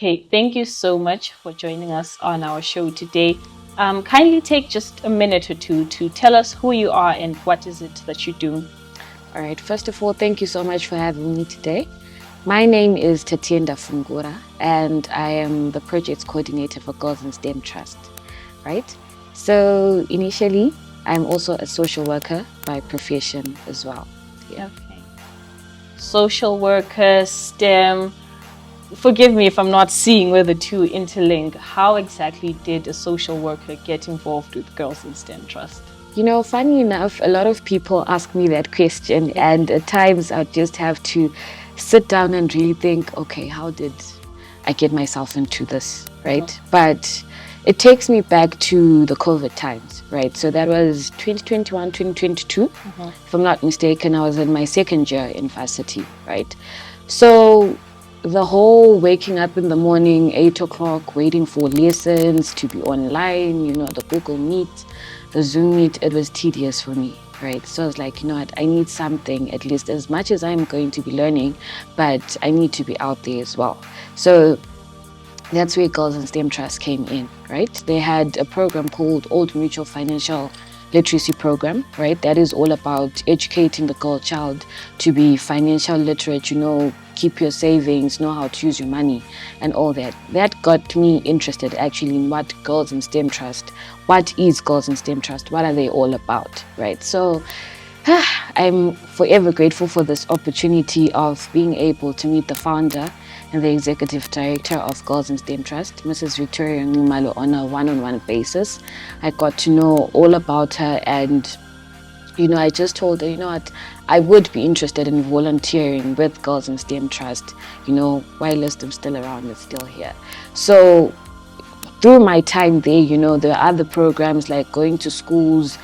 Okay, thank you so much for joining us on our show today. Kindly take just a minute or two to tell us who you are and what is it that you do. All right, first of all, thank you so much for having me today. My name is Tatienda Fungura, and I am the project coordinator for Girls in STEM Trust, right? So initially, I'm also a social worker by profession as well. Yeah. Okay. Social worker, STEM. Forgive me if I'm not seeing where the two interlink. How exactly did a social worker get involved with Girls in STEM Trust? You know, funny enough, a lot of people ask me that question, and at times I just have to sit down and really think, okay, how did I get myself into this, right? But it takes me back to the COVID times, right? So that was 2021, 2022. If I'm not mistaken, I was in my second year in varsity, right? So the whole waking up in the morning, 8 o'clock, waiting for lessons to be online, the Google Meet, the Zoom Meet, it was tedious for me, right? So I was like, you know what, I need something, at least as much as I'm going to be learning, but I need to be out there as well. So that's where Girls in STEM Trust came in, right? They had a program called Old Mutual Financial Literacy Program, right? That is all about educating the girl child to be financial literate, keep your savings, know how to use your money and all that. That got me interested actually in what Girls in STEM Trust, what is Girls in STEM Trust, what are they all about, right? So I'm forever grateful for this opportunity of being able to meet the founder and the executive director of Girls in STEM Trust, Mrs. Victoria Ngumalo, on a one-on-one basis. I got to know all about her, and I just told her, what, I would be interested in volunteering with Girls in STEM Trust, while I'm still around and still here. So through my time there, there are other programs like going to schools,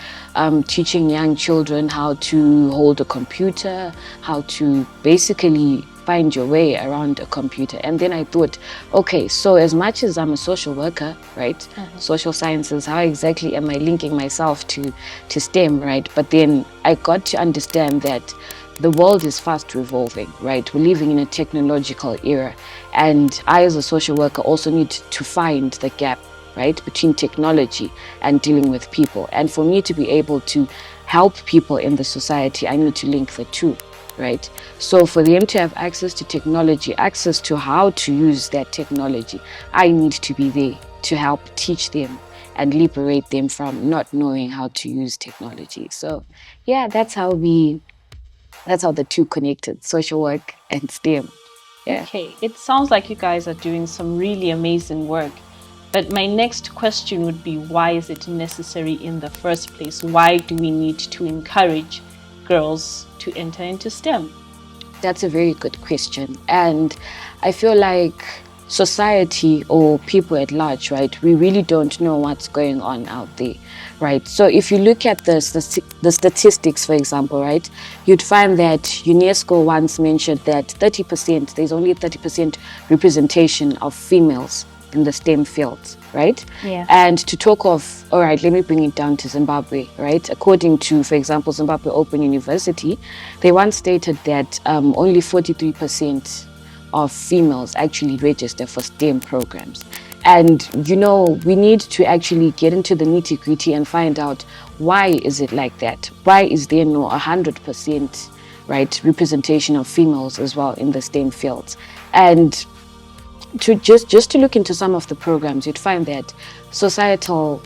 teaching young children how to hold a computer, how to basically find your way around a computer. And then I thought, okay, so as much as I'm a social worker, right, social sciences, how exactly am I linking myself to STEM, right? But then I got to understand that the world is fast revolving, right? We're living in a technological era. And I, as a social worker, also need to find the gap, right, between technology and dealing with people. And for me to be able to help people in the society, I need to link the two, right? So for them to have access to technology, access to how to use that technology, I need to be there to help teach them and liberate them from not knowing how to use technology. So yeah, that's how the two connected, social work and STEM. Yeah. Okay, it sounds like you guys are doing some really amazing work. But my next question would be, why is it necessary in the first place? Why do we need to encourage girls to enter into STEM? That's a very good question. And I feel like society or people at large, right, we really don't know what's going on out there, right? So if you look at the statistics, for example, right, you'd find that UNESCO once mentioned that there's only 30% representation of females in the STEM fields, right? Yeah. And to talk of, all right, let me bring it down to Zimbabwe, right? According to, for example, Zimbabwe Open University, they once stated that only 43% of females actually register for STEM programs. And, we need to actually get into the nitty-gritty and find out, why is it like that? Why is there no 100%, right, representation of females as well in the STEM fields? And to just to look into some of the programs, you'd find that societal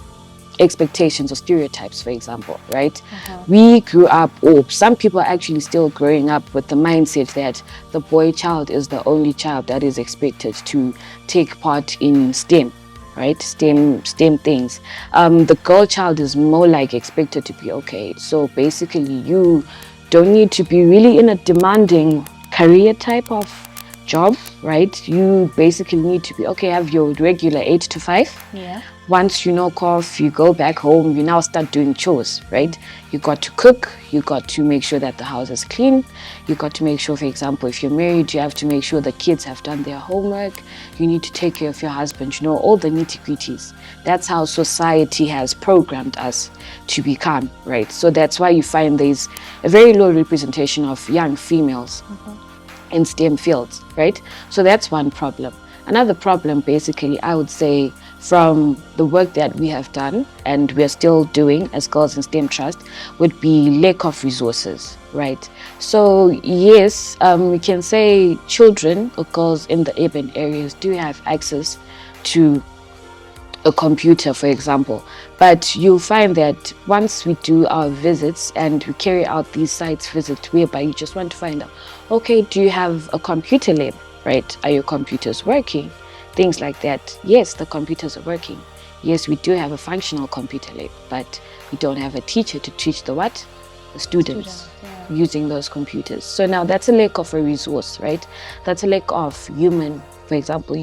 expectations or stereotypes, for example, right? We grew up, or some people are actually still growing up with the mindset that the boy child is the only child that is expected to take part in STEM, right? STEM things. The girl child is more like expected to be, okay, so basically you don't need to be really in a demanding career type of job, right? You basically need to be, okay, have your regular 8 to 5. Yeah. Once you knock off, you go back home, you now start doing chores, right? You got to cook, you got to make sure that the house is clean, you got to make sure, for example, if you're married, you have to make sure the kids have done their homework, you need to take care of your husband, all the nitty-gritties. That's how society has programmed us to become, right? So that's why you find there's a very low representation of young females in STEM fields, right? So that's one problem. Another problem, basically, I would say, from the work that we have done and we are still doing as Girls in STEM Trust, would be lack of resources, right? So yes, we can say children or girls in the urban areas do have access to a computer, for example. But you'll find that once we do our visits and we carry out these sites visits, whereby you just want to find out, okay, do you have a computer lab, right? Are your computers working? Things like that. Yes, the computers are working. Yes, we do have a functional computer lab, but we don't have a teacher to teach the what? The students using those computers. So now that's a lack of a resource, right? That's a lack of human, for example, a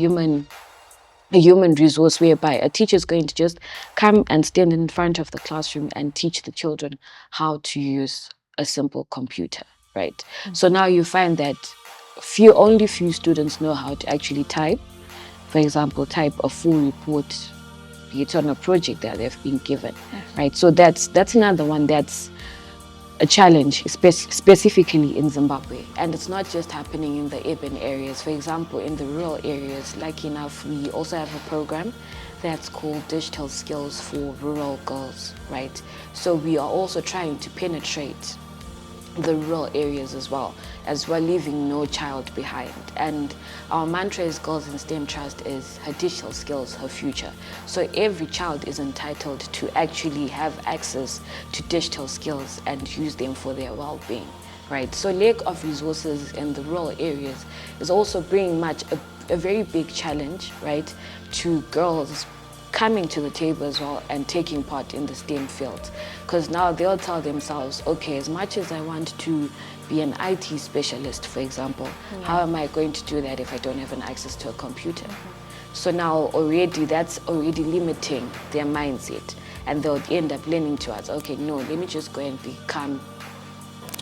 human resource, whereby a teacher is going to just come and stand in front of the classroom and teach the children how to use a simple computer, right? So now you find that only few students know how to actually type, for example, type a full report, be it on a project that they've been given, right? So that's another one that's a challenge, specifically in Zimbabwe. And it's not just happening in the urban areas. For example, in the rural areas, lucky enough, we also have a program that's called Digital Skills for Rural Girls, right? So we are also trying to penetrate the rural areas as well, as we're leaving no child behind. And our mantra as Girls in STEM Trust is her digital skills, her future. So every child is entitled to actually have access to digital skills and use them for their well-being, right? So lack of resources in the rural areas is also bringing a very big challenge, right, to girls coming to the table as well and taking part in the STEM field. Because now they'll tell themselves, okay, as much as I want to be an IT specialist, for example, how am I going to do that if I don't have an access to a computer? So now that's already limiting their mindset, and they'll end up learning towards, okay, no, let me just go and become,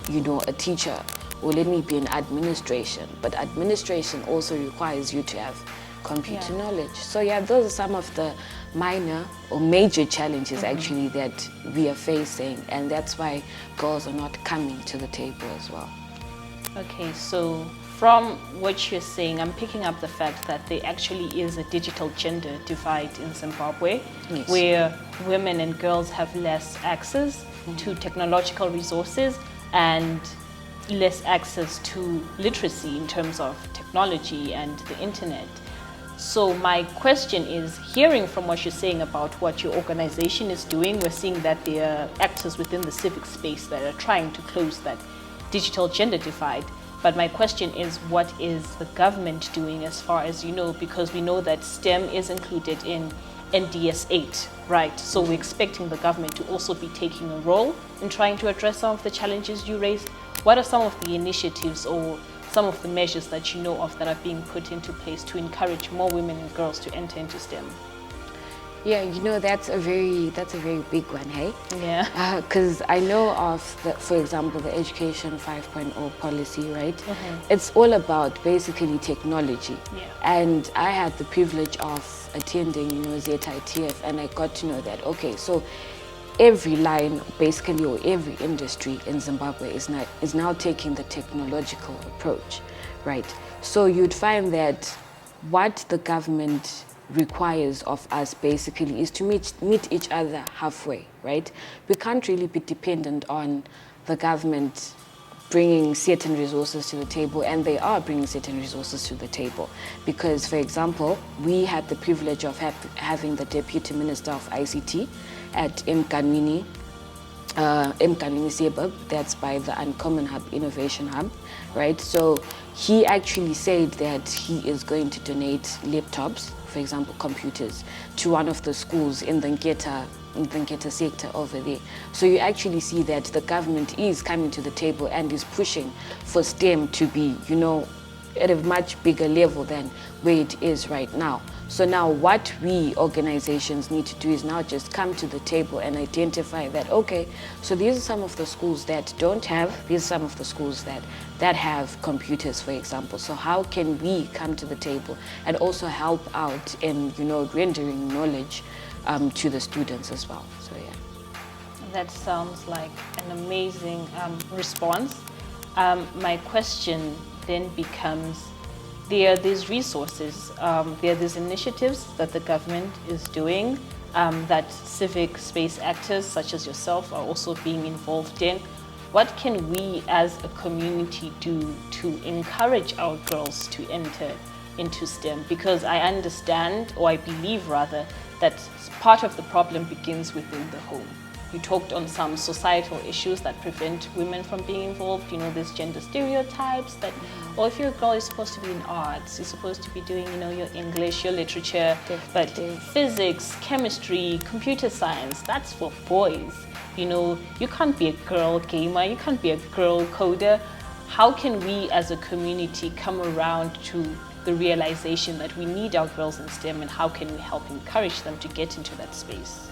a teacher, or let me be in administration. But administration also requires you to have computer knowledge. So those are some of the minor or major challenges actually that we are facing, and that's why girls are not coming to the table as well. Okay, so from what you're saying, I'm picking up the fact that there actually is a digital gender divide in Zimbabwe, where women and girls have less access to technological resources and less access to literacy in terms of technology and the internet. So my question is, hearing from what you're saying about what your organization is doing, we're seeing that there are actors within the civic space that are trying to close that digital gender divide. But my question is, what is the government doing as far as because we know that STEM is included in NDS 8, right? So we're expecting the government to also be taking a role in trying to address some of the challenges you raised. What are some of the initiatives or some of the measures that you know of that are being put into place to encourage more women and girls to enter into STEM? Yeah, that's a very big one, hey? Yeah. Because I know of, for example, the Education 5.0 policy, right? It's all about basically technology. Yeah. And I had the privilege of attending, ZITF, and I got to know that, okay, so every line, basically, or every industry in Zimbabwe is now taking the technological approach, right? So you'd find that what the government requires of us basically is to meet each other halfway, right? We can't really be dependent on the government bringing certain resources to the table, and they are bringing certain resources to the table. Because, for example, we had the privilege of having the Deputy Minister of ICT at Mkanwini Sebab, that's by the Uncommon Hub Innovation Hub, right? So he actually said that he is going to donate laptops, for example, computers, to one of the schools in the Ngeta sector over there. So you actually see that the government is coming to the table and is pushing for STEM to be, at a much bigger level than where it is right now. So now what we organizations need to do is now just come to the table and identify that, okay, so these are some of the schools that don't have, these are some of the schools that have computers, for example. So how can we come to the table and also help out in, rendering knowledge to the students as well. So That sounds like an amazing response. My question then becomes, there are these resources, there are these initiatives that the government is doing, that civic space actors such as yourself are also being involved in. What can we as a community do to encourage our girls to enter into STEM? Because I understand, or I believe rather, that part of the problem begins within the home. You talked on some societal issues that prevent women from being involved. You know, there's gender stereotypes that, or if you're a girl, you're supposed to be in arts, you're supposed to be doing, you know, your English, your literature, but physics, chemistry, computer science, that's for boys. You know, you can't be a girl gamer, you can't be a girl coder. How can we as a community come around to the realization that we need our girls in STEM, and how can we help encourage them to get into that space?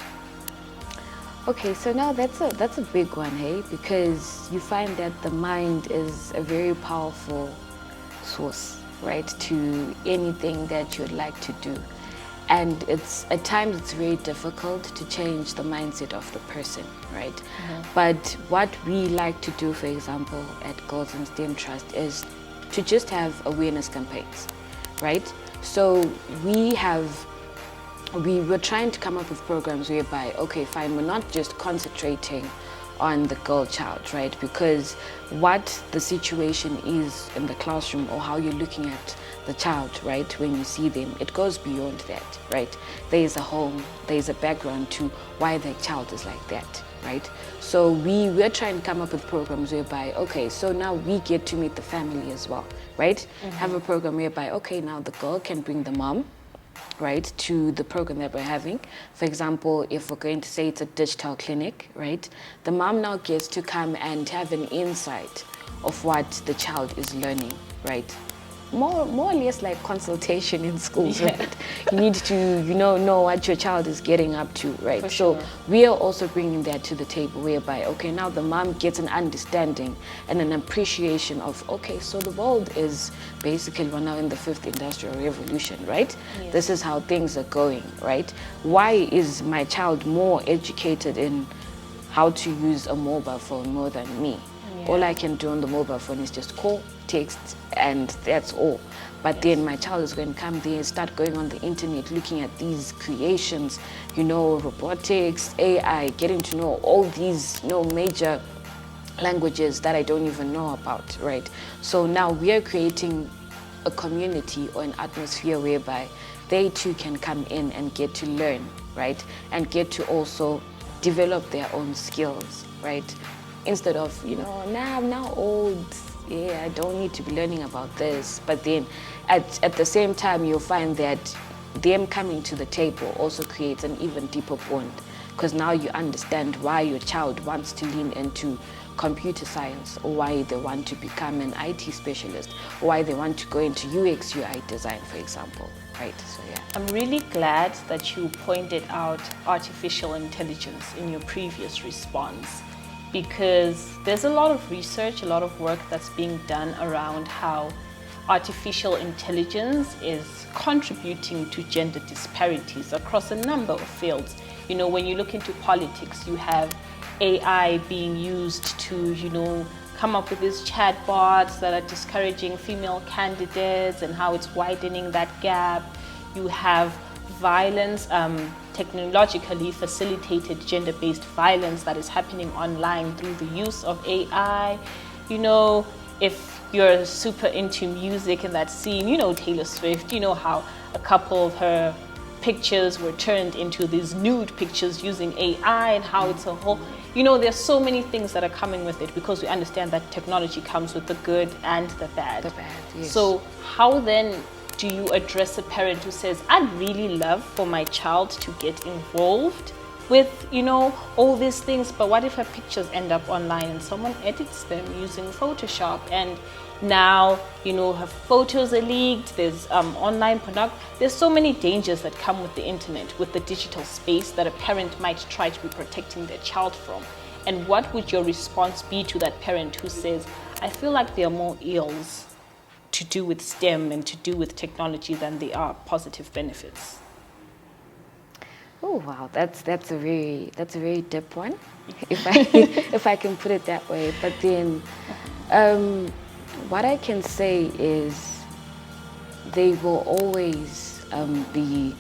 Okay, so now that's a big one, hey? Because you find that the mind is a very powerful source, right, to anything that you'd like to do. And at times it's very difficult to change the mindset of the person, right? But what we like to do, for example, at Girls in STEM Trust is to just have awareness campaigns, right? So we were trying to come up with programs whereby, okay, fine, we're not just concentrating on the girl child, right? Because what the situation is in the classroom, or how you're looking at the child, right, when you see them, it goes beyond that, right? There's a home, there's a background to why the child is like that, right? So we're trying to come up with programs whereby, okay, so now we get to meet the family as well, right? Have a program whereby, okay, now the girl can bring the mom, right, to the program that we're having. For example, if we're going to say it's a digital clinic, right, the mom now gets to come and have an insight of what the child is learning, right? More or less like consultation in schools, right? You need to, know what your child is getting up to, right? For sure. So we are also bringing that to the table, whereby, okay, now the mom gets an understanding and an appreciation of, okay, so the world is basically, we're now in the 5th industrial revolution, right? Yes. This is how things are going, right? Why is my child more educated in how to use a mobile phone more than me? All I can do on the mobile phone is just call, text, and that's all. But then my child is going to come there and start going on the internet, looking at these creations, robotics, AI, getting to know all these major languages that I don't even know about, right? So now we are creating a community or an atmosphere whereby they too can come in and get to learn, right? And get to also develop their own skills, right? Instead of, I'm now old, I don't need to be learning about this. But then at the same time, you'll find that them coming to the table also creates an even deeper bond, because now you understand why your child wants to lean into computer science, or why they want to become an IT specialist, or why they want to go into UX UI design, for example, right? So yeah. I'm really glad that you pointed out artificial intelligence in your previous response, because there's a lot of research, a lot of work that's being done around how artificial intelligence is contributing to gender disparities across a number of fields. When you look into politics, you have AI being used to, come up with these chatbots that are discouraging female candidates and how it's widening that gap. You have violence, technologically facilitated gender-based violence that is happening online through the use of AI. If you're super into music and that scene, Taylor Swift, how a couple of her pictures were turned into these nude pictures using AI, and how it's a whole, there's so many things that are coming with it, because we understand that technology comes with the good and the bad. The bad, yes. So how then do you address a parent who says, I'd really love for my child to get involved with, all these things, but what if her pictures end up online and someone edits them using Photoshop, and now, her photos are leaked, there's online pornography. There's so many dangers that come with the internet, with the digital space, that a parent might try to be protecting their child from. And what would your response be to that parent who says, I feel like there are more ills to do with STEM and to do with technology than there are positive benefits? Oh wow, that's a very deep one, if I can put it that way. But then, what I can say is, there will always be,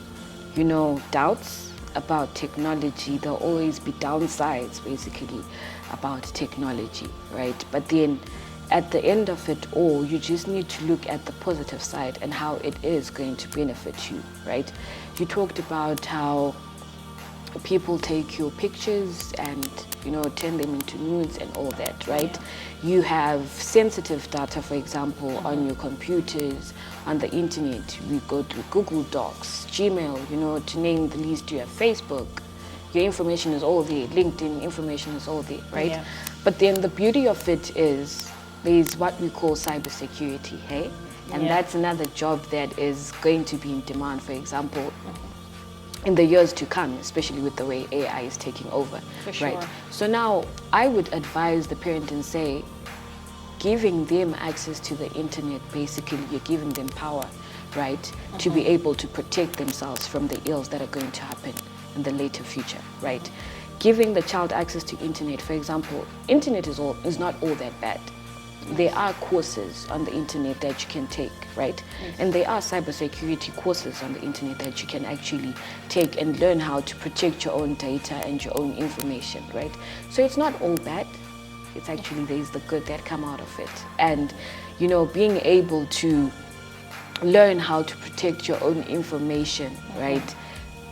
doubts about technology. There'll always be downsides, basically, about technology, right? But then at the end of it all, you just need to look at the positive side and how it is going to benefit you, right? You talked about how people take your pictures and turn them into nudes and all that, right? You have sensitive data, for example, on your computers, on the internet. We go to Google Docs, Gmail, to name the least. You have Facebook. Your information is all there. LinkedIn information is all there, right? Yeah. But then the beauty of it is there's what we call cybersecurity, hey? And that's another job that is going to be in demand, for example, in the years to come, especially with the way AI is taking over, sure. right? So now I would advise the parent and say, giving them access to the internet, basically you're giving them power, right? To be able to protect themselves from the ills that are going to happen in the later future, right? Giving the child access to internet, for example, internet is not all that bad. There are courses on the internet that you can take, right? Yes. And there are cybersecurity courses on the internet that you can actually take and learn how to protect your own data and your own information, right? So it's not all bad. It's actually, there's the good that come out of it. And, being able to learn how to protect your own information, right?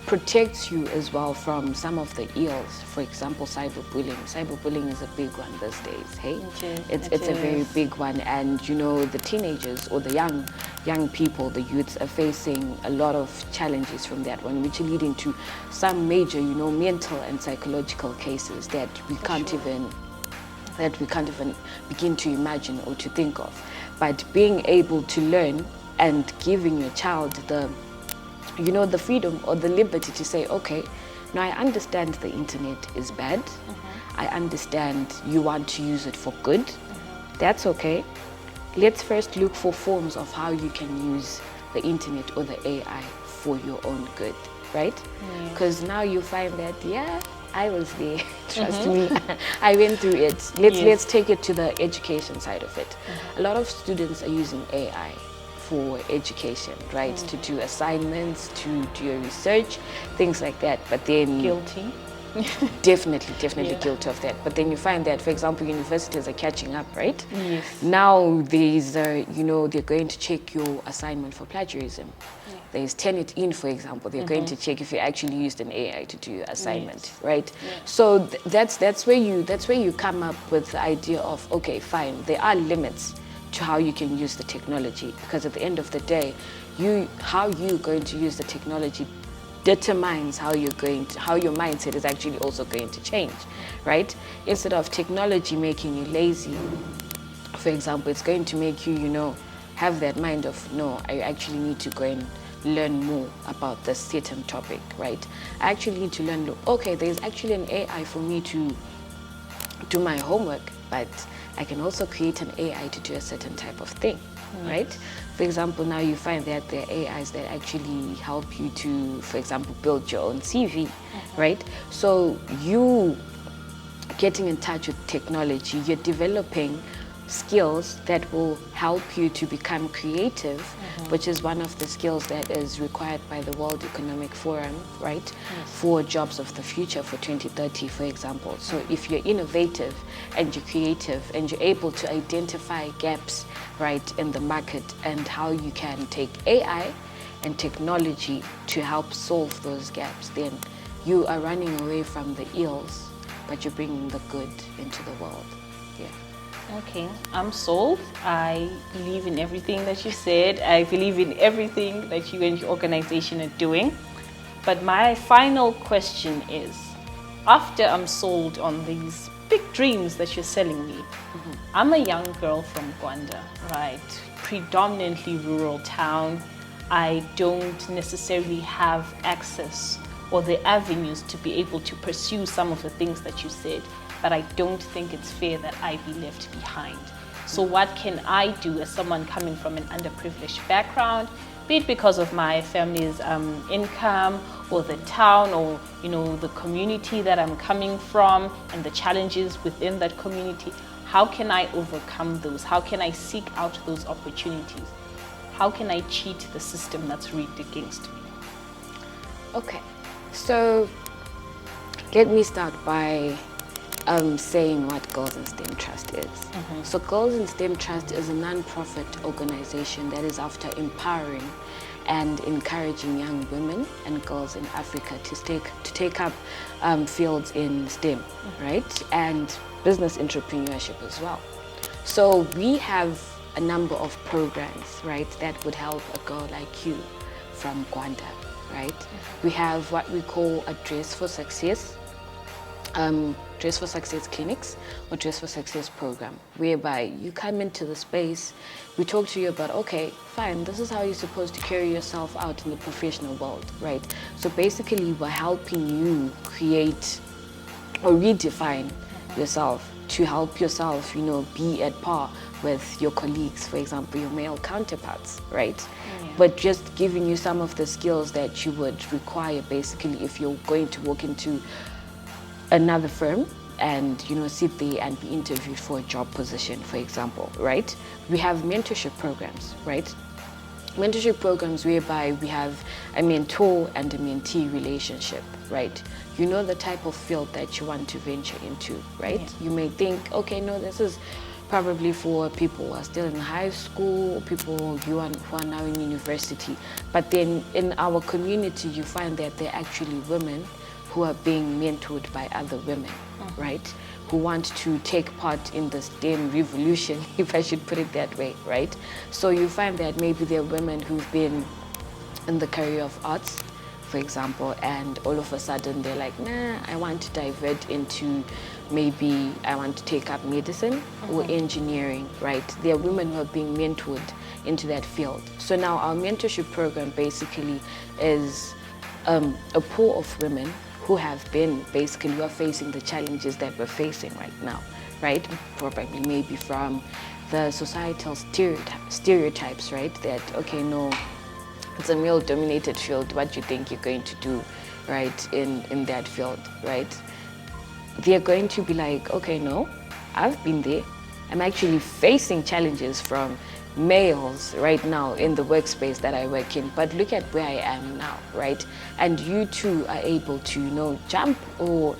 Protects you as well from some of the ills. For example, cyberbullying. Cyberbullying is a big one these days, hey? It's a very big one, and the teenagers or the young people, the youths, are facing a lot of challenges from that one, which are leading to some major, mental and psychological cases that we can't even begin to imagine or to think of. But being able to learn and giving your child the freedom or the liberty to say, okay, now I understand the internet is bad. I understand you want to use it for good. That's okay. Let's first look for forms of how you can use the internet or the AI for your own good, right? Because now you find that, I was there. Trust me, I went through it. Let's take it to the education side of it. A lot of students are using AI for education, right? To do assignments, to do your research, things like that. But then Guilty. Definitely guilty of that. But then you find that, for example, universities are catching up, right? Yes. Now there's, they're going to check your assignment for plagiarism. There's Turnitin, for example. They're going to check if you actually used an AI to do your assignment, right? So that's where you come up with the idea of, okay, fine, there are limits to how you can use the technology, because at the end of the day, how you're going to use the technology determines how your mindset is actually also going to change, right? Instead of technology making you lazy, for example, it's going to make you, have that mind of, no, I actually need to go and learn more about this certain topic, right? I actually need to learn, okay, there's actually an AI for me to do my homework, but I can also create an AI to do a certain type of thing, right? For example, now you find that there are AIs that actually help you to, for example, build your own CV, right? So you getting in touch with technology, you're developing skills that will help you to become creative, which is one of the skills that is required by the World Economic Forum, right? For jobs of the future for 2030, for example. So if you're innovative and you're creative and you're able to identify gaps, right, in the market and how you can take AI and technology to help solve those gaps, then you are running away from the ills, but you're bringing the good into the world. Okay, I'm sold. I believe in everything that you said. I believe in everything that you and your organization are doing. But my final question is, after I'm sold on these big dreams that you're selling me, I'm a young girl from Gwanda, right? Predominantly rural town. I don't necessarily have access or the avenues to be able to pursue some of the things that you said. But I don't think it's fair that I be left behind. So what can I do as someone coming from an underprivileged background, be it because of my family's income or the town or the community that I'm coming from and the challenges within that community? How can I overcome those? How can I seek out those opportunities? How can I cheat the system that's rigged against me? Okay, so let me start by saying what Girls in STEM Trust is. So Girls in STEM Trust is a non-profit organization that is after empowering and encouraging young women and girls in Africa to take up fields in STEM, right? And business entrepreneurship as well. So we have a number of programs, right, that would help a girl like you from Gwanda, right? We have what we call a Dress for Success, Dress for Success clinics or Dress for Success program, whereby you come into the space, we talk to you about, okay, fine, this is how you're supposed to carry yourself out in the professional world, right? So basically we're helping you create or redefine yourself to help yourself, be at par with your colleagues, for example, your male counterparts, right? But just giving you some of the skills that you would require basically if you're going to walk into another firm and sit there and be interviewed for a job position, for example, right? We have mentorship programs, right? Mentorship programs whereby we have a mentor and a mentee relationship, right? You know the type of field that you want to venture into, right? You may think, okay, no, this is probably for people who are still in high school, people who are now in university. But then in our community, you find that they're actually women who are being mentored by other women, right? Who want to take part in the STEM revolution, if I should put it that way, right? So you find that maybe there are women who've been in the career of arts, for example, and all of a sudden they're like, nah, I want to divert into maybe I want to take up medicine or engineering, right? There are women who are being mentored into that field. So now our mentorship program basically is a pool of women who are facing the challenges that we're facing right now, right? Probably maybe from the societal stereotypes, right? That, okay, no, it's a male-dominated field. What do you think you're going to do, right, in that field, right? They're going to be like, okay, no, I've been there. I'm actually facing challenges from males right now in the workspace that I work in, but look at where I am now, right? And you too are able to, jump or,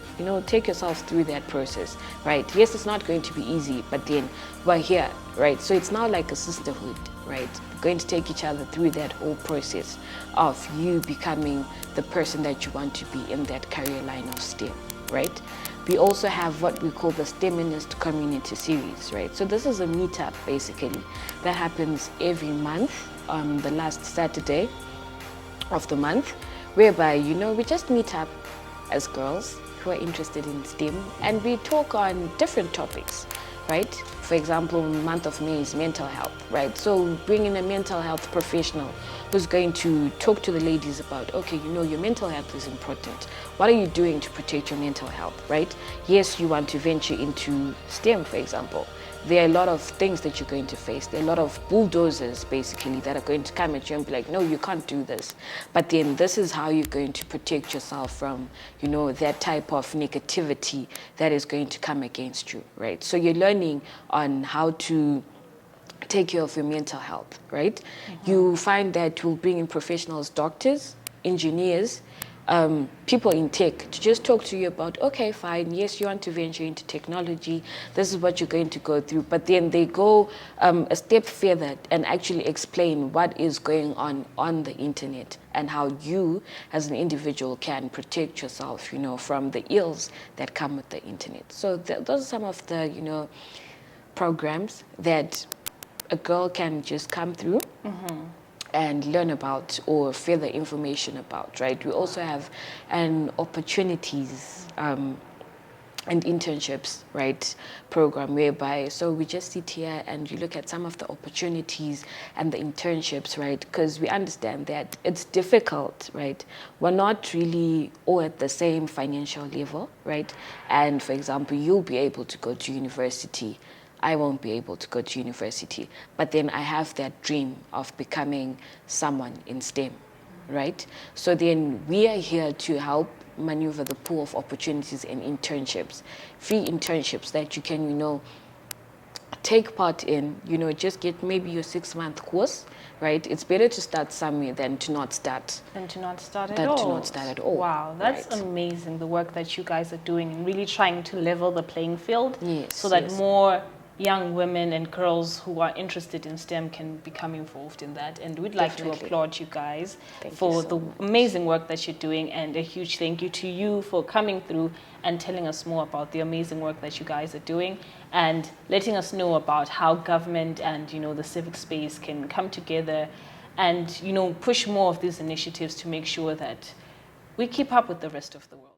take yourself through that process, right? Yes, it's not going to be easy, but then we're here, right? So it's now like a sisterhood, right? We're going to take each other through that whole process of you becoming the person that you want to be in that career line of STEM, right? We also have what we call the STEMinist Community Series, right? So this is a meetup, basically, that happens every month on the last Saturday of the month, whereby, we just meet up as girls who are interested in STEM and we talk on different topics, right? For example, month of May is mental health, right? So bring in a mental health professional who's going to talk to the ladies about, okay, your mental health is important. What are you doing to protect your mental health, right? Yes, you want to venture into STEM, for example. There are a lot of things that you're going to face. There are a lot of bulldozers, basically, that are going to come at you and be like, no, you can't do this. But then this is how you're going to protect yourself from, that type of negativity that is going to come against you, right? So you're learning on how to take care of your mental health, right? You find that we'll bring in professionals, doctors, engineers, people in tech to just talk to you about, okay, fine, yes, you want to venture into technology, this is what you're going to go through, but then they go a step further and actually explain what is going on the internet and how you as an individual can protect yourself, from the ills that come with the internet. So those are some of the, programs that a girl can just come through and learn about or further information about, right? We also have an opportunities and internships, right, program whereby, so we just sit here and you look at some of the opportunities and the internships, right? Because we understand that it's difficult, right? We're not really all at the same financial level, right? And for example, you'll be able to go to university, I won't be able to go to university. But then I have that dream of becoming someone in STEM, right? So then we are here to help maneuver the pool of opportunities and internships, free internships that you can, take part in, just get maybe your 6-month course right? It's better to start somewhere than to not start. Than to not start at Than all. to not start at all. Wow, that's Right. amazing, the work that you guys are doing and really trying to level the playing field Yes, so that yes. more young women and girls who are interested in STEM can become involved in that. And we'd like to Definitely. applaud you guys Thank for you so the much. amazing work that you're doing, and a huge thank you to you for coming through and telling us more about the amazing work that you guys are doing and letting us know about how government and the civic space can come together and push more of these initiatives to make sure that we keep up with the rest of the world.